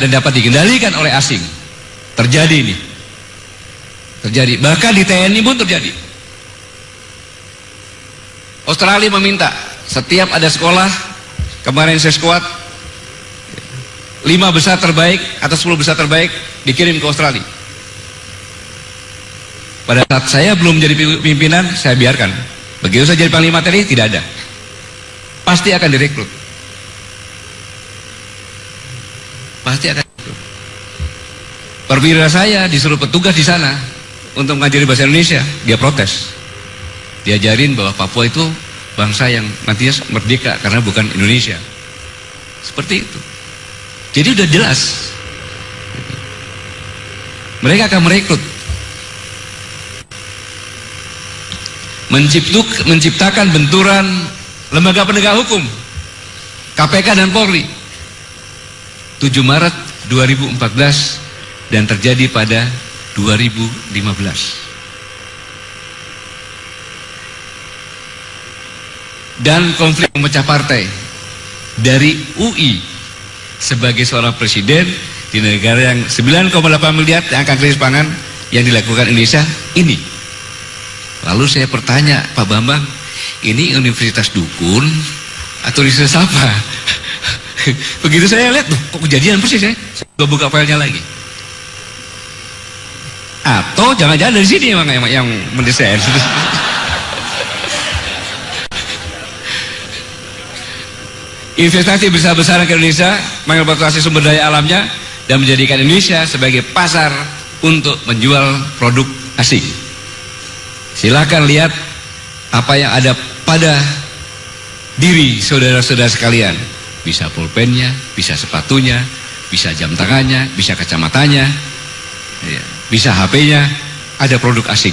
dan dapat dikendalikan oleh asing. Terjadi ini. Terjadi. Bahkan di TNI pun terjadi. Australia meminta setiap ada sekolah, kemarin saya squad 5 besar terbaik atau 10 besar terbaik dikirim ke Australia. Pada saat saya belum jadi pimpinan, saya biarkan. Begitu saya jadi panglima TNI, tidak ada. Pasti akan direkrut. Pasti akan direkrut. Perwira saya disuruh petugas di sana untuk mengajari bahasa Indonesia, dia protes. Diajarin bahwa Papua itu bangsa yang nantinya merdeka karena bukan Indonesia. Seperti itu. Jadi udah jelas. Mereka akan merekrut. Menciptakan benturan lembaga penegak hukum, KPK dan Polri. 7 Maret 2014 dan terjadi pada 2015. Dan konflik memecah partai dari UI sebagai seorang presiden di negara yang 9,8 miliar yang akan krisis pangan yang dilakukan Indonesia ini. Lalu saya bertanya, Pak Bambang, ini universitas dukun atau riset apa? Begitu saya lihat, kok kejadian persis ya? Saya buka filenya lagi. Atau jangan-jangan dari sini yang mendesain. Investasi besar-besaran ke Indonesia, mengeksploitasi sumber daya alamnya dan menjadikan Indonesia sebagai pasar untuk menjual produk asing. Silakan lihat apa yang ada pada diri saudara-saudara sekalian. Bisa pulpennya, bisa sepatunya, bisa jam tangannya, bisa kacamatanya, bisa HP-nya, ada produk asing.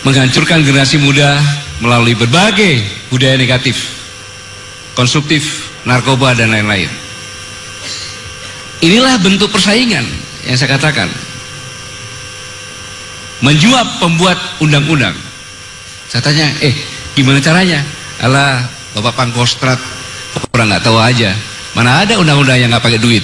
Menghancurkan generasi muda melalui berbagai budaya negatif, konsumtif, narkoba dan lain-lain. Inilah bentuk persaingan yang saya katakan. Menjuap pembuat undang-undang. Saya tanya, gimana caranya? Alah, Bapak Pangkostrat, orang nggak tahu aja. Mana ada undang-undang yang nggak pakai duit?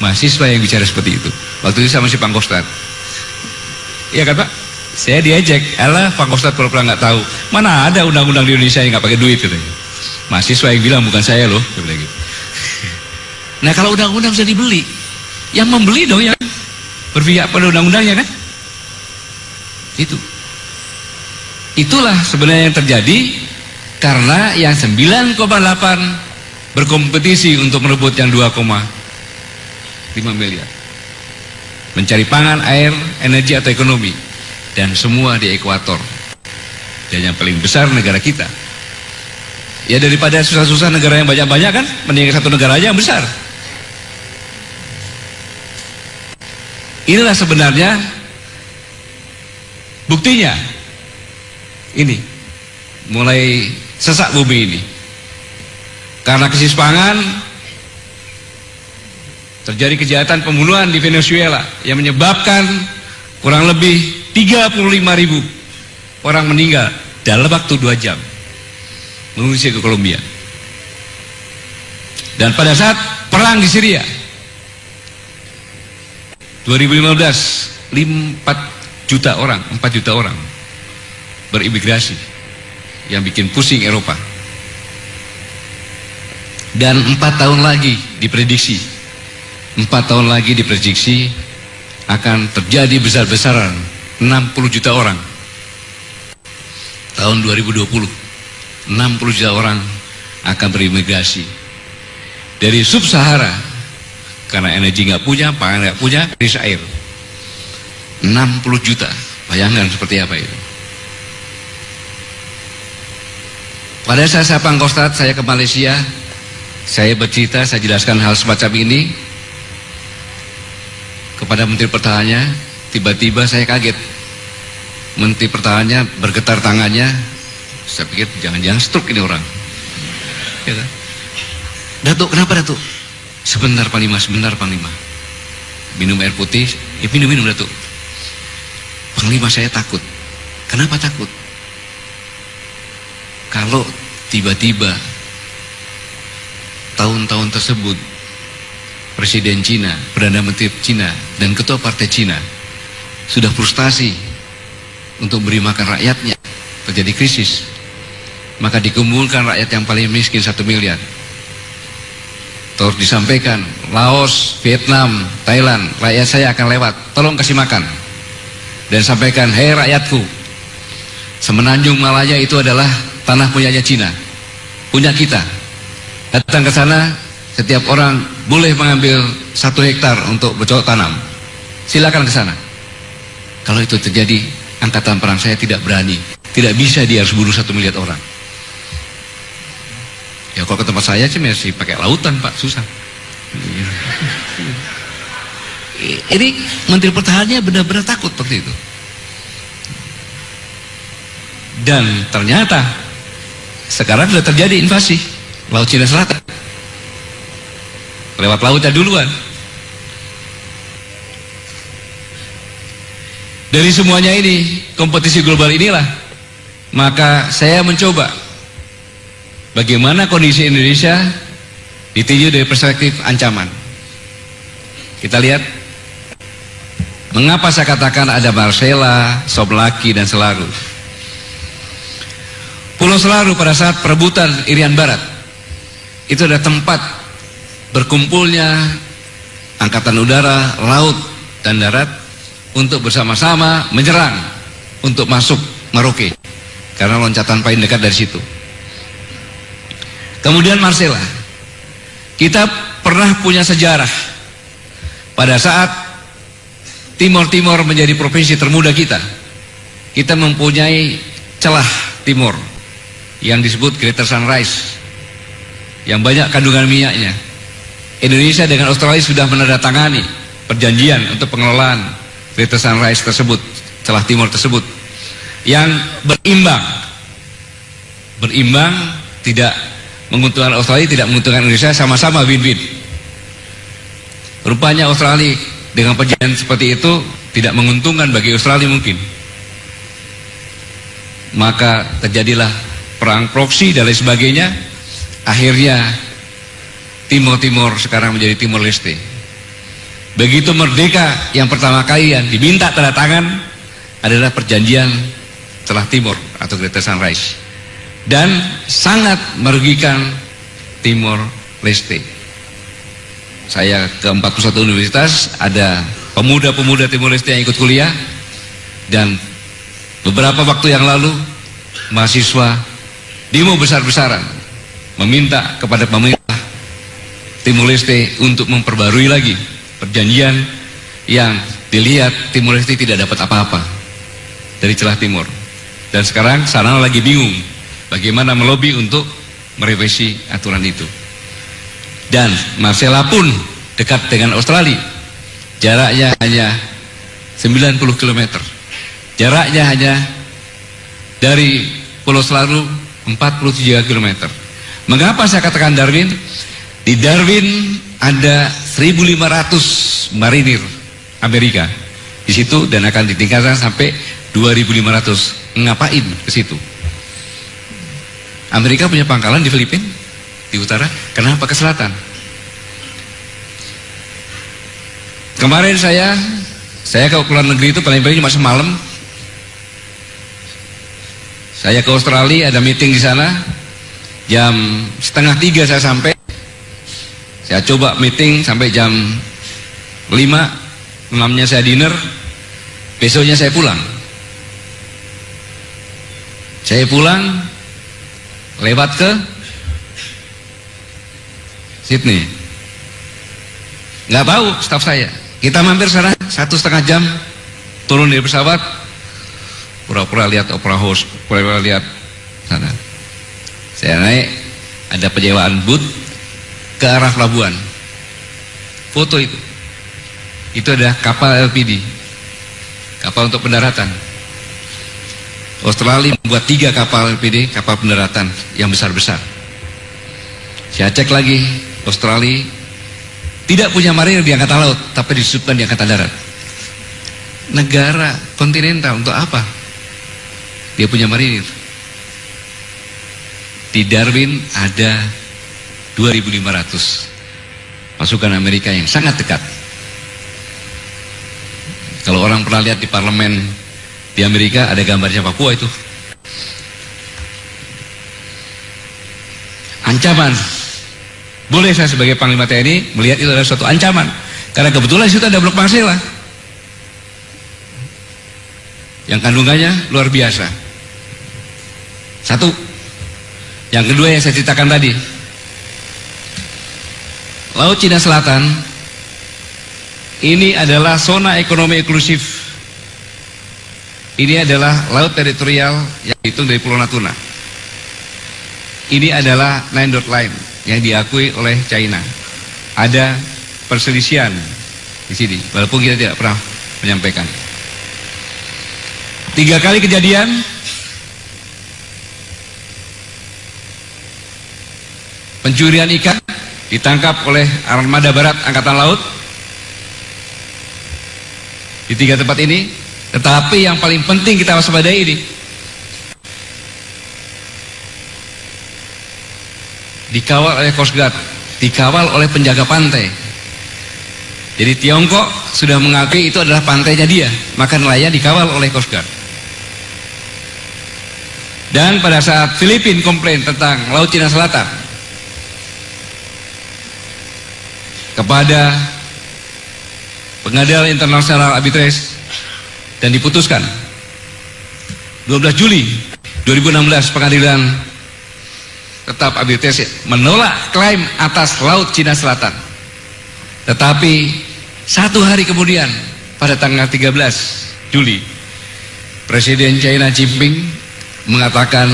Mahasiswa yang bicara seperti itu. Waktu itu saya masih Pangkostrat. Iya kan Pak? Saya diejek, alah Pangkostrat pura-pura nggak tahu. Mana ada undang-undang di Indonesia yang nggak pakai duit katanya. Mahasiswa yang bilang bukan saya loh, dia bilang gitu. Nah kalau undang-undang bisa dibeli, yang membeli dong yang berpihak pada undang-undangnya kan? Itulah sebenarnya yang terjadi karena yang 9,8 berkompetisi untuk merebut yang 2,5 miliar. Mencari pangan, air, energi atau ekonomi. Dan semua di ekuator. Dan yang paling besar negara kita. Ya daripada susah-susah negara yang banyak-banyak kan, mending satu negara aja yang besar. Inilah sebenarnya buktinya. Ini mulai sesak bumi ini. Karena krisis pangan terjadi kejahatan pembunuhan di Venezuela yang menyebabkan kurang lebih 35.000 orang meninggal dalam waktu 2 jam mengungsi ke Kolombia. Dan pada saat perang di Syria 2015 4 juta orang berimigrasi yang bikin pusing Eropa. Dan 4 tahun lagi diprediksi akan terjadi besar-besaran 60 juta orang. Tahun 2020 60 juta orang akan berimigrasi dari sub-Sahara karena energi nggak punya, pangan nggak punya, krisis air. 60 juta, bayangkan seperti apa itu. Pada saat saya Pangkostrat, saya ke Malaysia, saya bercerita, saya jelaskan hal semacam ini kepada Menteri Pertahanannya. Tiba-tiba saya kaget, Menteri Pertahanannya bergetar tangannya. Saya pikir jangan-jangan stroke ini orang. Datuk, kenapa Datuk? Sebentar Panglima. Minum air putih, minum Datuk. Panglima, saya takut. Kenapa takut? Kalau tiba-tiba tahun-tahun tersebut Presiden Cina, Perdana Menteri Cina, dan Ketua Partai Cina sudah frustasi untuk beri makan rakyatnya, terjadi krisis, maka dikumpulkan rakyat yang paling miskin 1 miliar. Terus disampaikan, Laos, Vietnam, Thailand, rakyat saya akan lewat, tolong kasih makan. Dan sampaikan, hei rakyatku, Semenanjung Malaya itu adalah tanah punyanya Cina, punya kita. Datang ke sana, setiap orang boleh mengambil 1 hektar untuk bercocok tanam. Silakan ke sana. Kalau itu terjadi, angkatan perang saya tidak berani, tidak bisa, dia harus bunuh 1 miliar orang. Ya kalau ke tempat saya sih masih pakai lautan Pak, susah. Ini Menteri Pertahanannya benar-benar takut seperti itu. Dan ternyata sekarang sudah terjadi invasi Laut Cina Selatan. Lewat lautnya duluan. Dari semuanya ini, kompetisi global inilah, maka saya mencoba bagaimana kondisi Indonesia ditinjau dari perspektif ancaman. Kita lihat, mengapa saya katakan ada Marcella, Somlaki, dan Selaru. Pulau Selaru pada saat perebutan Irian Barat, itu ada tempat berkumpulnya angkatan udara, laut, dan darat untuk bersama-sama menyerang untuk masuk Merauke, karena loncatan paling dekat dari situ. Kemudian Marcella, kita pernah punya sejarah pada saat Timor menjadi provinsi termuda kita. Kita mempunyai celah timur yang disebut Greater Sunrise, yang banyak kandungan minyaknya. Indonesia dengan Australia sudah menandatangani perjanjian untuk pengelolaan Greater Sunrise tersebut, celah timur tersebut, yang berimbang, tidak menguntungkan Australia, tidak menguntungkan Indonesia, sama-sama win-win. Rupanya Australia dengan perjanjian seperti itu tidak menguntungkan bagi Australia mungkin. Maka terjadilah perang proksi dan lain sebagainya. Akhirnya Timur sekarang menjadi Timor Leste. Begitu merdeka, yang pertama kali yang diminta tanda tangan adalah perjanjian celah timur atau Greater Sunrise, dan sangat merugikan Timor Leste. Saya ke 41 universitas, ada pemuda-pemuda Timor Leste yang ikut kuliah, dan beberapa waktu yang lalu mahasiswa demo besar-besaran meminta kepada pemerintah Timor Leste untuk memperbarui lagi perjanjian yang dilihat Timor Leste tidak dapat apa-apa dari celah timur. Dan sekarang sana lagi bingung bagaimana melobi untuk merevisi aturan itu. Dan Marcella pun dekat dengan Australia, jaraknya hanya 90 km, jaraknya hanya dari Pulau Selaru 43 km. Mengapa saya katakan Darwin? Di Darwin ada 1.500 marinir Amerika di situ, dan akan ditingkatkan sampai 2.500. Ngapain ke situ? Amerika punya pangkalan di Filipina, di utara. Kenapa ke selatan? Kemarin saya ke luar negeri itu paling-paling cuma semalam. Saya ke Australia, ada meeting di sana. Jam 2:30 saya sampai. Saya coba meeting sampai jam 5, 6-nya saya dinner, besoknya saya pulang. Saya pulang lewat ke Sydney. Nggak tahu staf saya. Kita mampir sana 1,5 jam, turun dari pesawat, pura-pura lihat opera house, pura-pura lihat sana. Saya naik, ada penyewaan booth ke arah pelabuhan. Foto itu ada kapal LPD, kapal untuk pendaratan. Australia membuat 3 kapal LPD, kapal pendaratan yang besar-besar. Saya cek lagi, Australia tidak punya marinir di angkatan laut, tapi disebutkan di angkatan darat. Negara kontinental untuk apa dia punya marinir? Di Darwin ada 2 2.500 pasukan Amerika yang sangat dekat. Kalau orang pernah lihat di parlemen di Amerika, ada gambarnya Papua itu. Ancaman. Boleh saya sebagai Panglima TNI melihat itu adalah suatu ancaman, karena kebetulan di situ ada blok Masela yang kandungannya luar biasa. Satu. Yang kedua yang saya ceritakan tadi, Laut Cina Selatan ini adalah zona ekonomi eksklusif. Ini adalah laut teritorial yang dihitung dari Pulau Natuna. Ini adalah 9 dot line yang diakui oleh China. Ada perselisihan di sini, walaupun kita tidak pernah menyampaikan. 3 kali kejadian pencurian ikan ditangkap oleh Armada Barat Angkatan Laut di 3 tempat ini. Tetapi yang paling penting kita waspadai ini, dikawal oleh Coast Guard, dikawal oleh penjaga pantai. Jadi Tiongkok sudah mengakui itu adalah pantainya dia, maka nelayan dikawal oleh Coast Guard. Dan pada saat Filipina komplain tentang Laut Cina Selatan kepada Pengadilan Internasional Arbitrage dan diputuskan 12 Juli 2016 pengadilan tetap arbitrase menolak klaim atas Laut Cina Selatan. Tetapi 1 hari kemudian pada tanggal 13 Juli Presiden China Jinping mengatakan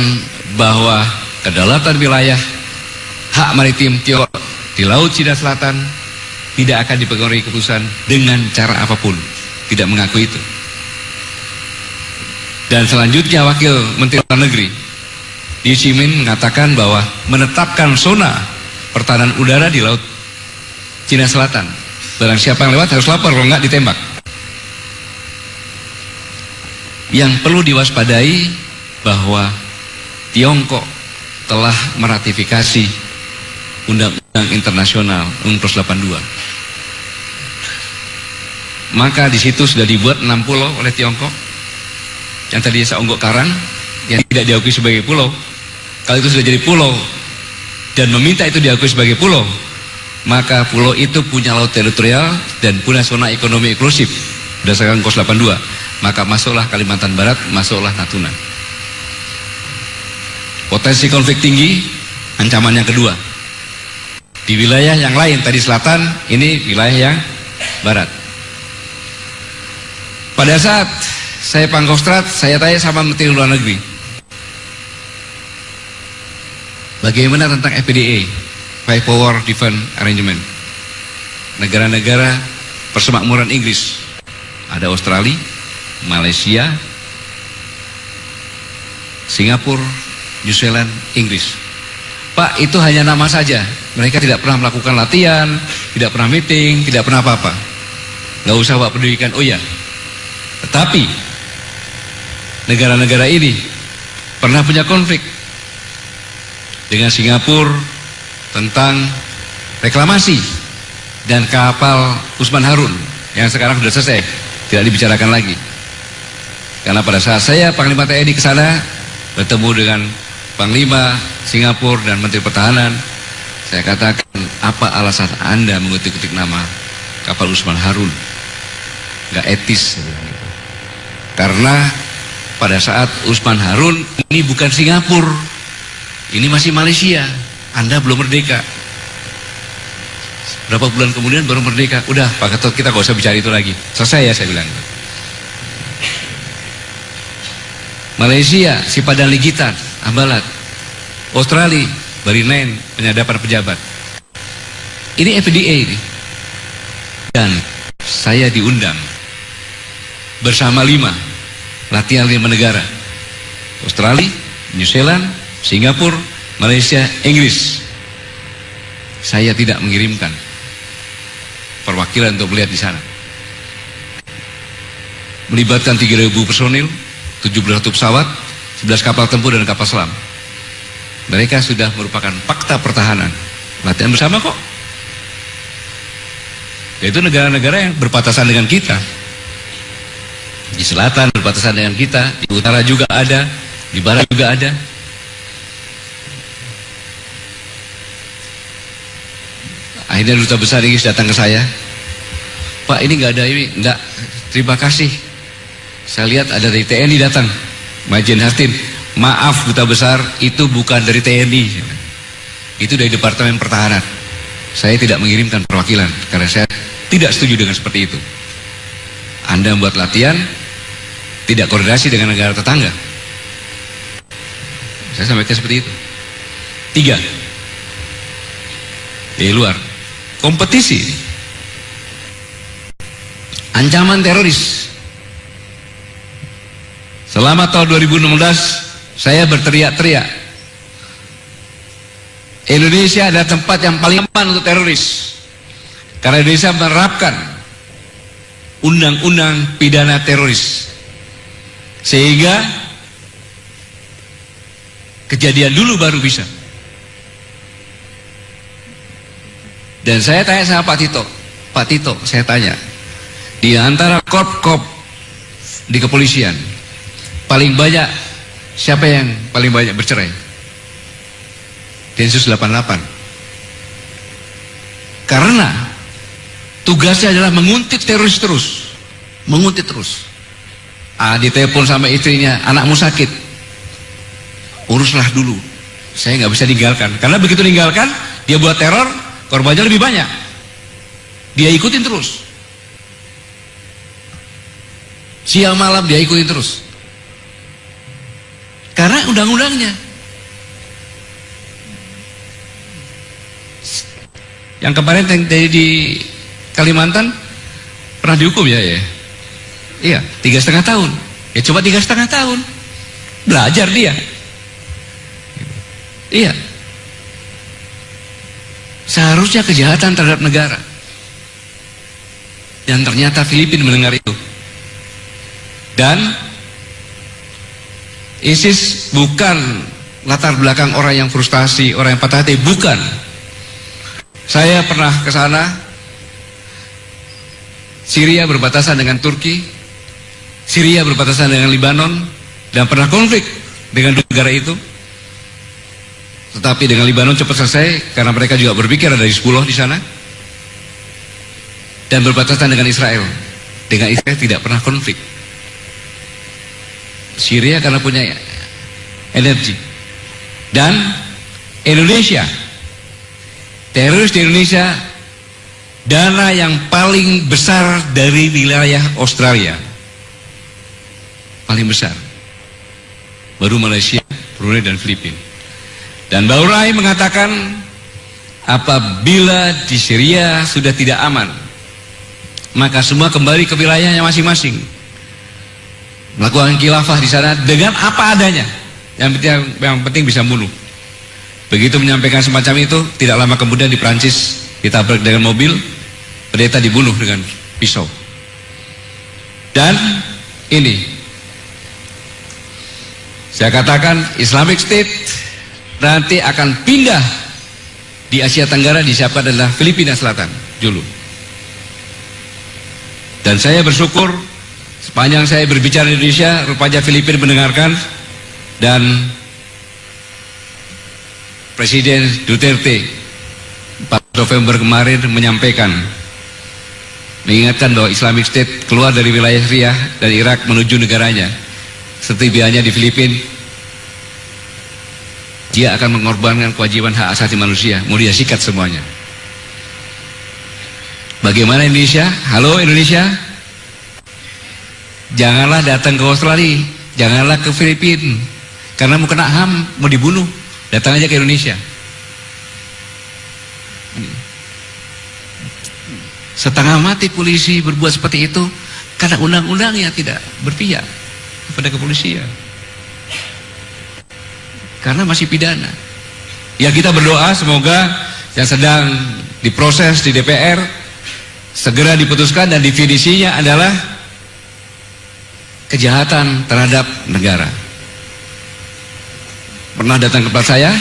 bahwa kedaulatan wilayah hak maritim Tiongkok di Laut Cina Selatan tidak akan dipengaruhi keputusan dengan cara apapun. Tidak mengakui itu. Dan selanjutnya Wakil Menteri Luar Negeri Lee Chimin mengatakan bahwa menetapkan zona pertahanan udara di Laut Cina Selatan. Barang siapa yang lewat harus lapor, kalau enggak ditembak. Yang perlu diwaspadai bahwa Tiongkok telah meratifikasi Undang-Undang Internasional UNCLOS 82. Maka di situ sudah dibuat 6 pulau oleh Tiongkok. Yang tadi saya Onggok Karang yang tidak diakui sebagai pulau. Kalau itu sudah jadi pulau dan meminta itu diakui sebagai pulau, maka pulau itu punya laut teritorial dan punya zona ekonomi eksklusif berdasarkan UNCLOS 82. Maka masuklah Kalimantan Barat, masuklah Natuna. Potensi konflik tinggi, ancaman yang kedua. Di wilayah yang lain, tadi selatan, ini wilayah yang barat. Pada saat saya Pangkostrat, saya tanya sama Menteri Luar Negeri, bagaimana tentang FPDA, Five Power Defense Arrangement, negara-negara persemakmuran Inggris, ada Australia, Malaysia, Singapura, New Zealand, Inggris. Pak, itu hanya nama saja. Mereka tidak pernah melakukan latihan, tidak pernah meeting, tidak pernah apa-apa. Nggak usah Pak pedulikan. Oh ya, tetapi negara-negara ini pernah punya konflik dengan Singapura tentang reklamasi dan kapal Usman Harun yang sekarang sudah selesai, tidak dibicarakan lagi. Karena pada saat saya Panglima TNI ke sana bertemu dengan Panglima Singapura dan Menteri Pertahanan, saya katakan, apa alasan Anda mengutik-utik nama kapal Usman Harun? Gak etis. Karena pada saat Usman Harun ini bukan Singapura, ini masih Malaysia. Anda belum merdeka. Berapa bulan kemudian baru merdeka. Udah Pak Ketut, kita gak usah bicara itu lagi. Selesai ya, saya bilang. Malaysia, Sipadan Ligitan, Ambalat. Australia, Barinain, penyadapan pejabat. Ini FPDA ini. Dan saya diundang bersama 5 latihan 5 negara. Australia, New Zealand, Singapura, Malaysia, Inggris. Saya tidak mengirimkan perwakilan untuk melihat di sana. Melibatkan 3.000 personil, 17 pesawat, 11 kapal tempur dan kapal selam. Mereka sudah merupakan fakta pertahanan latihan bersama kok. Yaitu negara-negara yang berbatasan dengan kita. Di selatan berbatasan dengan kita, di utara juga ada, di barat juga ada. Akhirnya duta besar Inggris datang ke saya, Pak, ini nggak ada ini, enggak, terima kasih. Saya lihat ada dari TNI datang, Majen Hartin. Maaf duta besar, itu bukan dari TNI, itu dari Departemen Pertahanan. Saya tidak mengirimkan perwakilan karena saya tidak setuju dengan seperti itu. Anda membuat latihan tidak koordinasi dengan negara tetangga. Saya sampaikan seperti itu. 3, di luar kompetisi, ancaman teroris. Selama tahun 2016 saya berteriak-teriak, Indonesia adalah tempat yang paling aman untuk teroris karena Indonesia menerapkan undang-undang pidana teroris, sehingga kejadian dulu baru bisa. Dan saya tanya sama Pak Tito, saya tanya, di antara korp-korp di kepolisian paling banyak, siapa yang paling banyak bercerai? Densus 88. Karena tugasnya adalah menguntit teroris terus, menguntit terus. Ditelepon sama istrinya, anakmu sakit, uruslah dulu, saya nggak bisa tinggalkan. Karena begitu tinggalkan, dia buat teror, korbannya lebih banyak. Dia ikutin terus, siang malam dia ikutin terus. Karena undang-undangnya. Yang kemarin dari di Kalimantan pernah dihukum ya? Iya, 3,5 tahun. Ya coba 3,5 tahun. Belajar dia. Iya. Seharusnya kejahatan terhadap negara. Dan ternyata Filipina mendengar itu. Dan ISIS bukan latar belakang orang yang frustasi, orang yang patah hati, bukan. Saya pernah ke sana. Syria berbatasan dengan Turki, Syria berbatasan dengan Lebanon, dan pernah konflik dengan negara itu. Tetapi dengan Lebanon cepat selesai karena mereka juga berpikir ada Hizbullah di sana. Dan berbatasan dengan Israel. Dengan Israel tidak pernah konflik. Syria karena punya energi. Dan Indonesia, teroris di Indonesia, dana yang paling besar dari wilayah Australia, paling besar, baru Malaysia, Brunei dan Filipina. Dan Baurai mengatakan apabila di Syria sudah tidak aman, maka semua kembali ke wilayahnya masing-masing, melakukan khilafah di sana dengan apa adanya. Yang penting bisa bunuh. Begitu menyampaikan semacam itu, tidak lama kemudian di Prancis ditabrak dengan mobil, pendeta dibunuh dengan pisau. Dan ini saya katakan Islamic State nanti akan pindah di Asia Tenggara, disiapkan adalah Filipina Selatan dulu. Dan saya bersyukur sepanjang saya berbicara di Indonesia, rupanya Filipina mendengarkan. Dan Presiden Duterte 4 November kemarin menyampaikan, mengingatkan bahwa Islamic State keluar dari wilayah Syria dan Irak menuju negaranya, setibanya di Filipina, dia akan mengorbankan kewajiban hak asasi manusia, mau dia sikat semuanya. Bagaimana Indonesia? Halo Indonesia, janganlah datang ke Australia, janganlah ke Filipina, karena mau kena HAM, mau dibunuh, datang aja ke Indonesia. Setengah mati polisi berbuat seperti itu karena undang-undangnya tidak berpihak kepada kepolisian, karena masih pidana. Ya kita berdoa semoga yang sedang diproses di DPR segera diputuskan dan definisinya adalah kejahatan terhadap negara. Pernah datang ke tempat saya,